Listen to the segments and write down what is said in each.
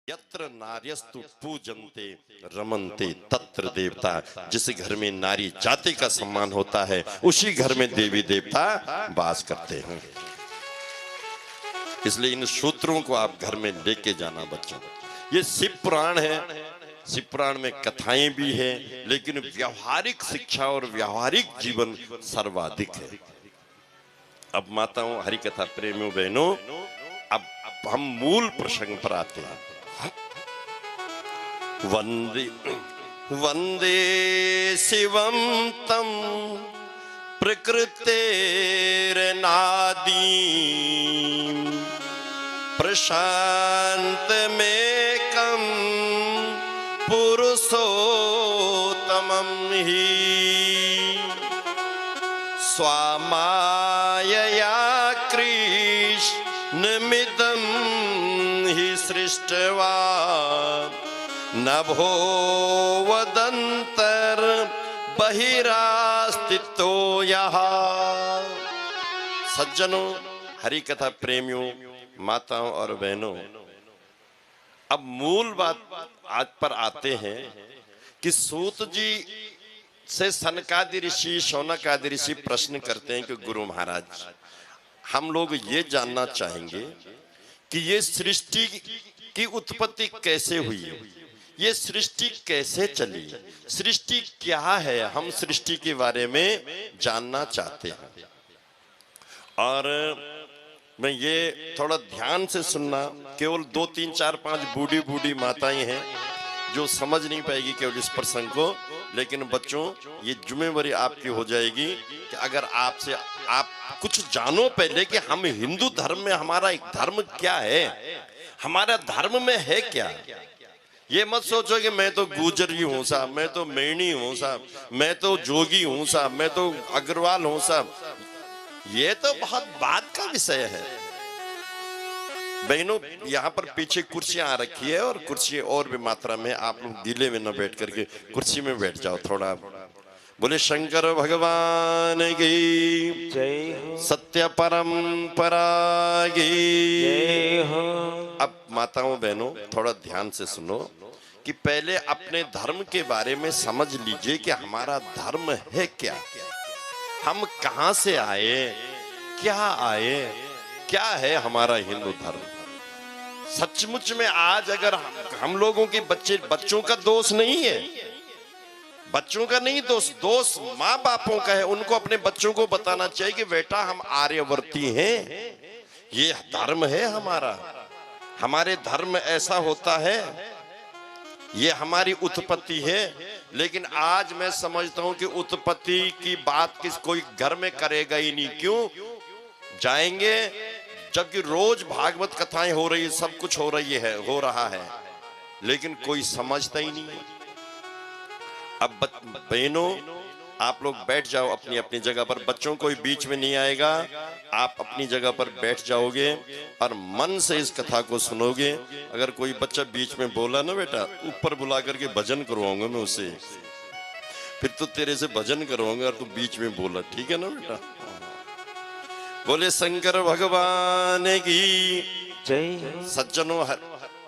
यत्र नार्यस्तु पूजन्ते रमन्ते तत्र देवता। जिस घर में नारी जाति का सम्मान होता है उसी घर में देवी देवता वास करते हैं। इसलिए इन सूत्रों को आप घर में लेके जाना बच्चों। ये शिव पुराण है, शिव पुराण में कथाएं भी है, लेकिन व्यावहारिक शिक्षा और व्यावहारिक जीवन सर्वाधिक है। अब माताओं, हरि कथा प्रेमियों, बहनों, अब हम मूल प्रसंग पर आते हैं। वंदे वंदे शिवम तम प्रकृतेर्नादि प्रशांतमेकं पुरुषोत्तमं हि स्वामायया कृष्णमिदं हि सृष्ट्वा नभो वदन्तर बहिरास्तितो यहाँ। सज्जनों, हरि कथा प्रेमियों, माताओं और बहनों, अब मूल बात आज पर आते हैं कि सूत जी से सनकादि ऋषि, शौनकादि ऋषि प्रश्न करते हैं कि गुरु महाराज, हम लोग ये जानना चाहेंगे कि ये सृष्टि की उत्पत्ति कैसे हुई, ये सृष्टि कैसे चली, सृष्टि क्या है, हम सृष्टि के बारे में जानना चाहते हैं। और मैं ये थोड़ा ध्यान से सुनना, केवल 2 3 4 5 बूढ़ी बूढ़ी माताएं हैं जो समझ नहीं पाएगी केवल इस प्रसंग को, लेकिन बच्चों ये जिम्मेवारी आपकी हो जाएगी कि अगर आपसे आप कुछ जानो पहले कि हम हिंदू धर्म में हमारा एक धर्म क्या है, हमारा धर्म में है क्या। ये मत सोचो कि मैं तो गुजरी हूं साहब, मैं तो मेणी हूं साहब, मैं तो जोगी हूं साहब, मैं तो अग्रवाल हूं साहब। ये तो बहुत बात का विषय है। बहनों, यहाँ पर पीछे कुर्सियां आ रखी है और कुर्सी और भी मात्रा में, आप लोग गीले में न बैठ करके कुर्सी में बैठ जाओ थोड़ा। बोले शंकर भगवान की जय हो, सत्य परंपरा की जय हो। अब माताओं बहनों थोड़ा ध्यान से सुनो कि पहले अपने धर्म के बारे में समझ लीजिए कि हमारा धर्म है क्या, हम कहां से आए, क्या है हमारा हिंदू धर्म। सचमुच में आज अगर हम लोगों के बच्चों का दोष नहीं है, बच्चों का नहीं दोष माँ बापों का है। उनको अपने बच्चों को बताना चाहिए कि बेटा हम आर्यवर्ती हैं, ये धर्म है हमारा, हमारे धर्म ऐसा होता है, ये हमारी उत्पत्ति है। लेकिन आज मैं समझता हूं कि उत्पत्ति की बात कोई घर में करेगा ही नहीं। क्यों जाएंगे, जबकि रोज भागवत कथाएं हो रही है, सब कुछ हो रहा है, लेकिन कोई समझता ही नहीं है। अब बहनों आप लोग बैठ जाओ अपनी अपनी जगह पर, बच्चों कोई बीच में नहीं आएगा, आप अपनी जगह पर बैठ जाओगे और मन से इस कथा को सुनोगे। अगर कोई बच्चा बीच में बोला ना, बेटा ऊपर बुला करके भजन करवाऊंगा मैं उसे, फिर तो तेरे से भजन करवाऊंगा और तू बीच में बोला, ठीक है ना बेटा। बोले शंकर भगवान की जय। सज्जनों,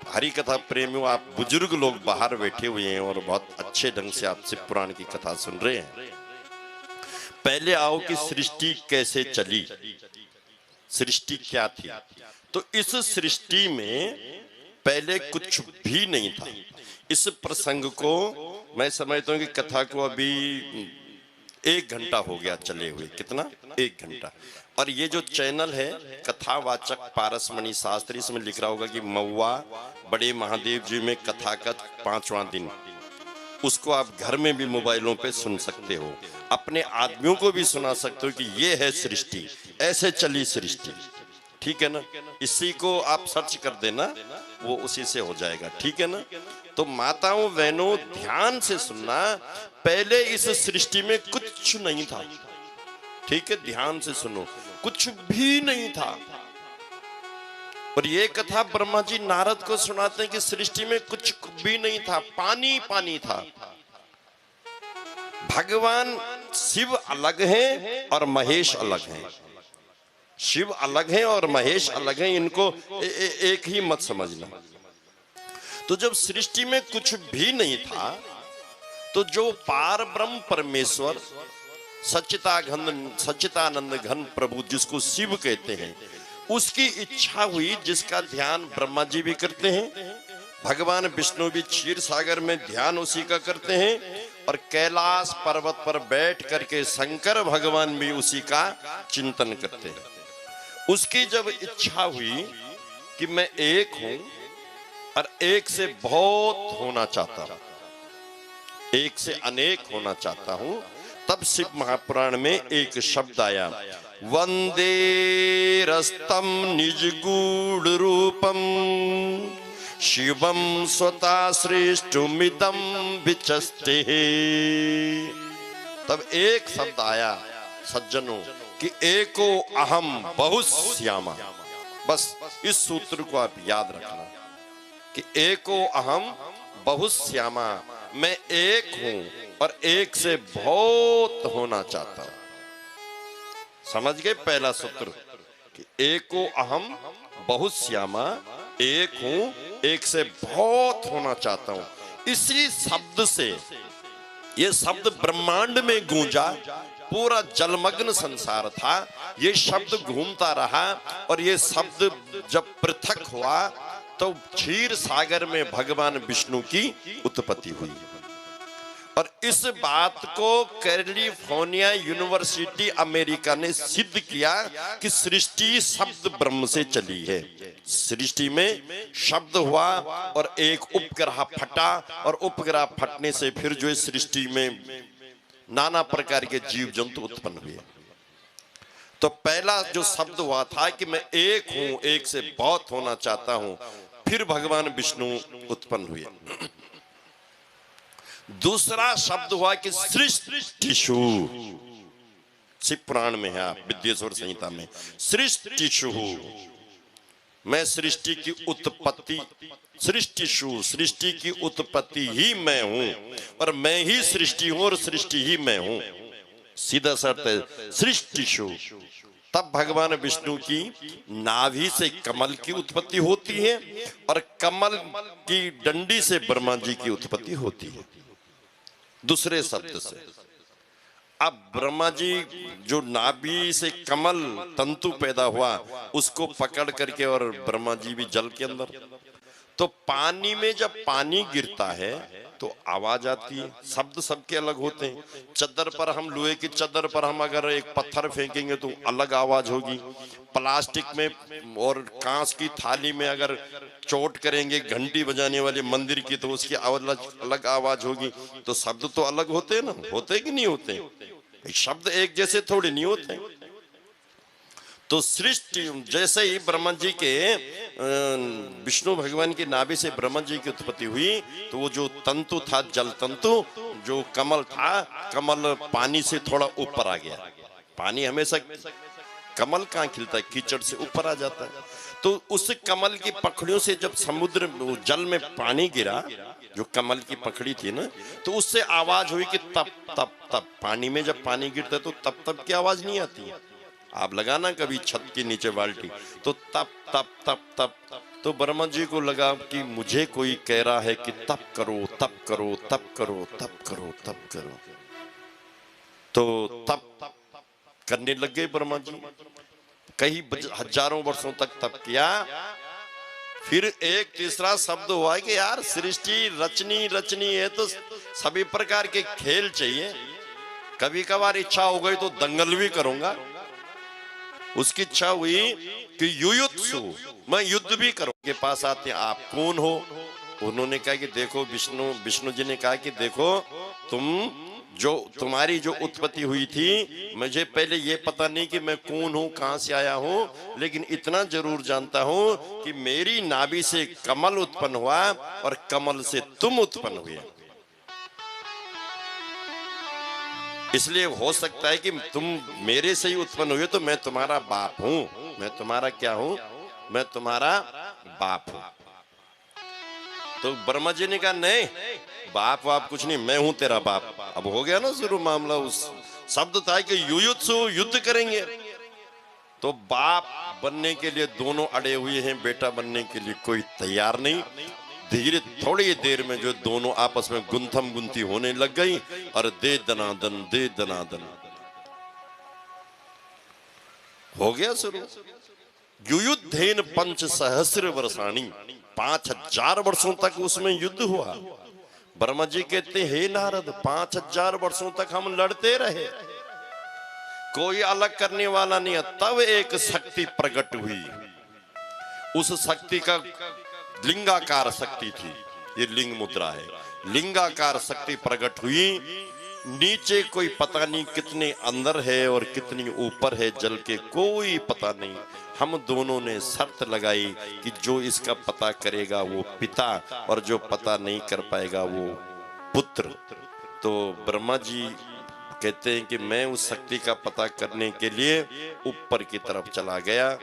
हरि कथा प्रेमियों, आप बुजुर्ग लोग बाहर बैठे हुए हैं और बहुत अच्छे ढंग से आप शिव पुराण की कथा सुन रहे हैं। पहले आओ कि सृष्टि कैसे चली, सृष्टि क्या थी। तो इस सृष्टि में पहले कुछ भी नहीं था। इस प्रसंग को मैं समझता हूं कि कथा को अभी 1 घंटा हो गया चले हुए। कितना? 1 घंटा। और ये जो चैनल है कथावाचक पारसमणि शास्त्री, इसमें लिख रहा होगा कि महुआ बड़े महादेव जी में कथा का 5वां दिन, उसको आप घर में भी मोबाइलों पे सुन सकते हो, अपने आदमियों को भी सुना सकते हो कि ये है सृष्टि, ऐसे चली सृष्टि, ठीक है ना। इसी को आप सर्च कर देना, वो उसी से हो जाएगा, ठीक है ना। तो माताओं बहनों ध्यान से सुनना, पहले इस सृष्टि में कुछ नहीं था, ठीक है, ध्यान से सुनो, कुछ भी नहीं था। और ये कथा ब्रह्मा जी नारद को सुनाते हैं कि सृष्टि में कुछ भी नहीं था, पानी पानी था। भगवान शिव अलग हैं और महेश अलग हैं, शिव अलग हैं और महेश अलग हैं, इनको एक ही मत समझना। तो जब सृष्टि में कुछ भी नहीं था, तो जो पार ब्रह्म परमेश्वर सच्चिदानंद घन प्रभु जिसको शिव कहते हैं, उसकी इच्छा हुई, जिसका ध्यान ब्रह्मा जी भी करते हैं, भगवान विष्णु भी क्षीर सागर में ध्यान उसी का करते हैं, और कैलाश पर्वत पर बैठ करके शंकर भगवान भी उसी का चिंतन करते हैं। उसकी जब इच्छा हुई कि मैं एक हूं और एक से बहुत होना चाहता हूं, एक से अनेक होना चाहता हूं, तब शिव महापुराण में एक शब्द आया, वंदे रस्तम निज गूढ़ रूपम शिवम स्वता श्रेष्ठमिदं विचस्ते। तब एक शब्द आया सज्जनों कि एको अहम बहुश्यामा। बस इस सूत्र को आप याद रखना कि एको अहम बहुश्यामा, मैं एक हूं और एक से बहुत होना चाहता हूं। समझ गए पहला सूत्र कि एको अहम बहुश्यामा, एक हूं, एक से बहुत होना चाहता हूं। इसी शब्द से ये शब्द ब्रह्मांड में गूंजा, पूरा जलमग्न संसार था, ये शब्द घूमता रहा, और ये शब्द जब पृथक हुआ तो क्षीर सागर में भगवान विष्णु की उत्पत्ति हुई। और इस बात को कैलिफोर्निया यूनिवर्सिटी अमेरिका ने सिद्ध किया कि सृष्टि शब्द ब्रह्म से चली है। सृष्टि में शब्द हुआ और एक उपग्रह फटा, और उपग्रह फटने से फिर जो सृष्टि में नाना प्रकार के जीव जंतु उत्पन्न हुए। तो पहला जो शब्द हुआ था कि मैं एक हूं, एक से बहुत होना चाहता हूं, फिर भगवान विष्णु उत्पन्न हुए। दूसरा शब्द हुआ कि सृष्टिषु, शिव पुराण में है, विद्येश्वर संहिता में, सृष्टिषु, मैं सृष्टि की उत्पत्ति, सृष्टिषु, सृष्टि की उत्पत्ति ही मैं हूं, और मैं ही सृष्टि हूं और सृष्टि ही मैं हूं। सीधा शर्त है सृष्टिषु। तब भगवान विष्णु की नाभि से कमल की उत्पत्ति होती है, और कमल की डंडी से ब्रह्मा जी की उत्पत्ति होती है। दूसरे शब्द से अब ब्रह्मा जी जो नाभि से कमल तंतु पैदा हुआ, उसको पकड़ करके, और ब्रह्मा जी भी जल के अंदर, तो पानी में जब पानी गिरता है तो आवाज आती है। शब्द सबके अलग होते हैं। चद्दर पर हम, लोहे की चद्दर पर हम अगर एक पत्थर फेंकेंगे तो अलग आवाज होगी। प्लास्टिक में और कांच की थाली में अगर चोट करेंगे घंटी बजाने वाले मंदिर की, तो उसकी अलग आवाज होगी। तो शब्द तो अलग होते हैं ना, होते कि नहीं होते? शब्द एक जैसे थोड़े नहीं होते। तो सृष्टि जैसे ही ब्रह्मा जी के विष्णु भगवान की नाभि से ब्रह्मा जी की उत्पत्ति हुई, तो वो जो तंतु था, जल तंतु, जो कमल था, कमल पानी से थोड़ा ऊपर आ गया। पानी हमेशा, कमल कहाँ खिलता है? कीचड़ से ऊपर आ जाता है। तो उस कमल की पखड़ियों से जब समुद्र जल में पानी गिरा, जो कमल की पखड़ी थी ना, तो उससे आवाज हुई कि तप तप तप। पानी में जब पानी गिरता है तो तप तप की आवाज नहीं आती है। आप लगाना कभी छत के नीचे बाल्टी, तो तप तप तप तप। तो ब्रह्मा जी को लगा कि मुझे कोई कह रहा है कि तप करो, तप करो, तप करो, तप करो, तप करो। तो तप करने लग गए ब्रह्मा जी। कई हजारों वर्षों तक तप किया। फिर एक तीसरा शब्द हुआ कि यार सृष्टि रचनी है तो सभी प्रकार के खेल चाहिए। कभी कभार इच्छा हो गई तो दंगल भी करूंगा। उसकी इच्छा हुई कि युयुत्सु, मैं युद्ध भी करूं। के पास आते, आप कौन हो? उन्होंने कहा कि देखो, विष्णु जी ने कहा कि देखो, तुम्हारी जो उत्पत्ति हुई थी, मुझे पहले ये पता नहीं कि मैं कौन हूं, कहां से आया हूं, लेकिन इतना जरूर जानता हूं कि मेरी नाभि से कमल उत्पन्न हुआ और कमल से तुम उत्पन्न हुए। इसलिए हो सकता है कि तुम मेरे से ही उत्पन्न हुए, तो मैं तुम्हारा बाप हूं। मैं तुम्हारा क्या हूं? मैं तुम्हारा बाप हूं। तो ब्रह्मा जी ने कहा नहीं, बाप कुछ नहीं, मैं हूं तेरा बाप। अब हो गया ना शुरू मामला। उस शब्द था कि युयुत्सु, युद्ध करेंगे। तो बाप बनने के लिए दोनों अड़े हुए हैं, बेटा बनने के लिए कोई तैयार नहीं। धीरे थोड़ी देर में जो दोनों आपस में गुंथम गुंथी होने लग गई और दे दनादन हो गया शुरू। युयुद्धेन पंच सहस्र वर्षाणी, 5000 वर्षों तक उसमें युद्ध हुआ। ब्रह्मा जी कहते हे नारद, 5000 वर्षों तक हम लड़ते रहे, कोई अलग करने वाला नहीं है। तब एक शक्ति प्रकट हुई, उस शक्ति का लिंगाकार शक्ति थी, ये लिंग मुद्रा है। लिंगाकार शक्ति प्रकट हुई, नीचे कोई पता नहीं कितने अंदर है और कितनी ऊपर है जल के, कोई पता नहीं। हम दोनों ने शर्त लगाई कि जो इसका पता करेगा वो पिता, और जो पता नहीं कर पाएगा वो पुत्र। तो ब्रह्मा जी कहते हैं कि मैं उस शक्ति का पता करने के लिए ऊपर की तरफ चला गया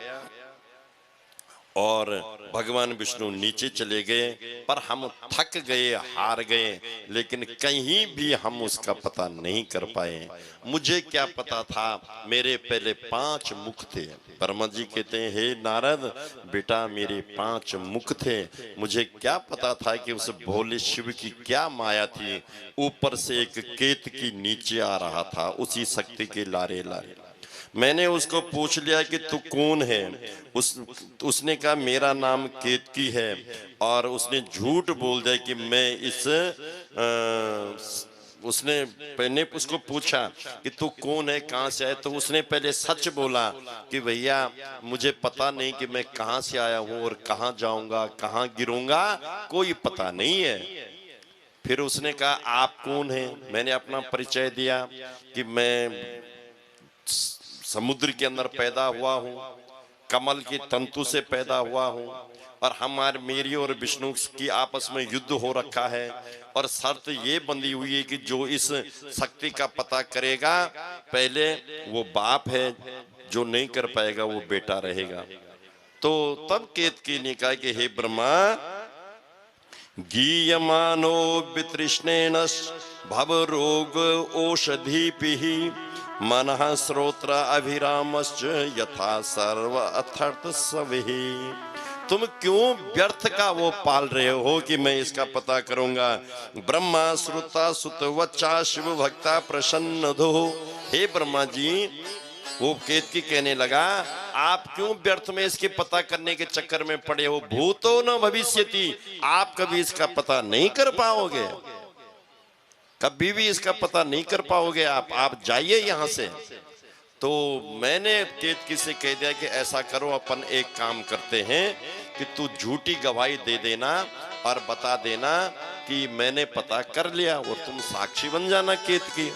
और भगवान विष्णु नीचे चले गए, पर हम थक गए, हार गए, लेकिन कहीं भी हम उसका पता नहीं कर पाए। मुझे क्या पता था, मेरे पहले 5 मुख थे। ब्रह्मा जी कहते हैं हे नारद बेटा, मेरे 5 मुख थे, मुझे क्या पता था कि उस भोले शिव की क्या माया थी। ऊपर से एक केतकी नीचे आ रहा था, उसी शक्ति के लारे लारे। मैंने उसको पूछ लिया कि तू कौन है। उसने कहा मेरा नाम केतकी है, और उसने झूठ बोल दिया कि मैं मैंने उसको पूछा कि तू कौन है, कहाँ से आया, तो उसने पहले सच बोला कि भैया मुझे पता नहीं कि मैं कहाँ से आया हूँ और कहाँ जाऊंगा, कहाँ गिरूंगा, कोई पता नहीं है। फिर उसने कहा आप कौन है। मैंने अपना परिचय दिया कि मैं समुद्र के अंदर पैदा हुआ हूँ, कमल की तंतु से पैदा हुआ हूँ, और मेरी और विष्णु की आपस में युद्ध हो रखा है, और शर्त ये बंधी हुई है कि जो इस शक्ति का पता करेगा पहले वो बाप है, जो नहीं कर पाएगा वो बेटा रहेगा। तो तब केतकी ने कहा कि हे ब्रह्मा, गीयमानो वितृष्णेन भव रोग औषधीभिः मनः श्रोत्र अभिरामश्च यथा सर्व अथर्थ सविः। तुम क्यों व्यर्थ का वो पाल रहे हो कि मैं इसका पता करूंगा। ब्रह्मा श्रुता सुतवच्चा शिव भक्ता प्रसन्न धो। हे ब्रह्मा जी, वो केतकी कहने लगा आप क्यों व्यर्थ में इसके पता करने के चक्कर में पड़े हो। भूतो न भविष्यति, आप कभी इसका पता नहीं कर पाओगे, कभी भी इसका पता नहीं कर पाओगे, आप जाइए यहां से। तो मैंने केतकी से कह दिया कि ऐसा करो, अपन एक काम करते हैं कि तू झूठी गवाही दे देना और बता देना कि मैंने पता कर लिया, और तुम साक्षी बन जाना केतकी।